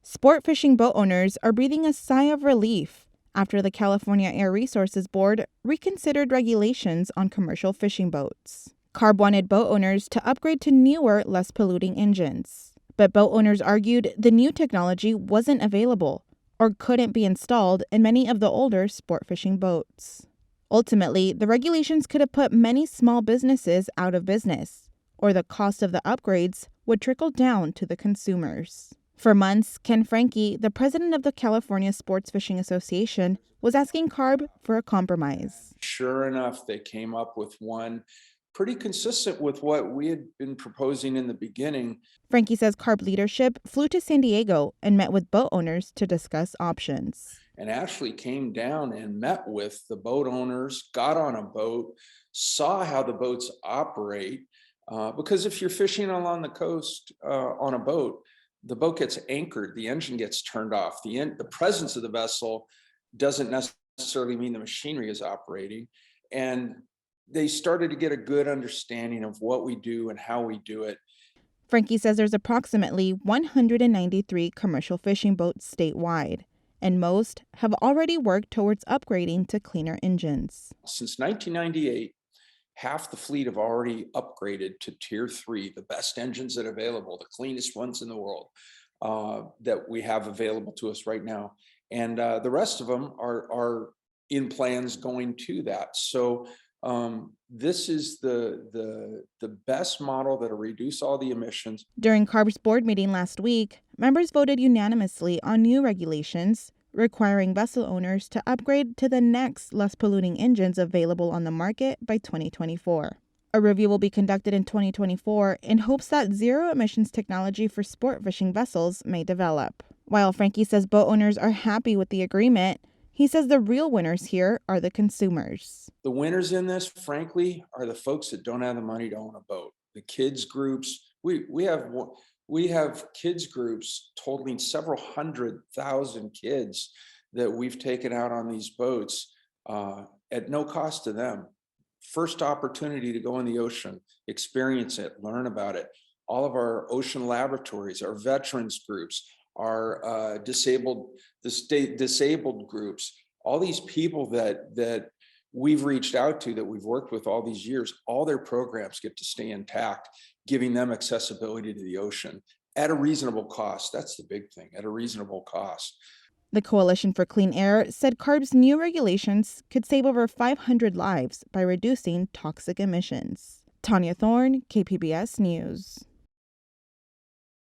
Sport fishing boat owners are breathing a sigh of relief after the California Air Resources Board reconsidered regulations on commercial fishing boats. CARB wanted boat owners to upgrade to newer, less polluting engines. But boat owners argued the new technology wasn't available or couldn't be installed in many of the older sport fishing boats. Ultimately, the regulations could have put many small businesses out of business, or the cost of the upgrades would trickle down to the consumers. For months, Ken Franke, the president of the California Sports Fishing Association, was asking CARB for a compromise. Sure enough, they came up with one pretty consistent with what we had been proposing in the beginning. Franke says CARB leadership flew to San Diego and met with boat owners to discuss options. And actually came down and met with the boat owners, got on a boat, saw how the boats operate. Because if you're fishing along the coast on a boat, the boat gets anchored, the engine gets turned off. The presence of the vessel doesn't necessarily mean the machinery is operating. And they started to get a good understanding of what we do and how we do it. Franke says there's approximately 193 commercial fishing boats statewide, and most have already worked towards upgrading to cleaner engines. Since 1998, half the fleet have already upgraded to Tier 3, the best engines that are available, the cleanest ones in the world that we have available to us right now. And the rest of them are in plans going to that. So this is the best model that'll reduce all the emissions. During CARB's board meeting last week, members voted unanimously on new regulations requiring vessel owners to upgrade to the next less polluting engines available on the market by 2024. A review will be conducted in 2024 in hopes that zero emissions technology for sport fishing vessels may develop. While Franke says boat owners are happy with the agreement, he says the real winners here are the consumers. The winners in this, frankly, are the folks that don't have the money to own a boat. The kids groups, we have kids groups totaling several 100,000 kids that we've taken out on these boats at no cost to them. First opportunity to go in the ocean, experience it, learn about it. All of our ocean laboratories, our veterans groups, our disabled groups, all these people that we've reached out to, that we've worked with all these years, all their programs get to stay intact, giving them accessibility to the ocean at a reasonable cost. That's the big thing, at a reasonable cost. The Coalition for Clean Air said CARB's new regulations could save over 500 lives by reducing toxic emissions. Tania Thorne, KPBS News.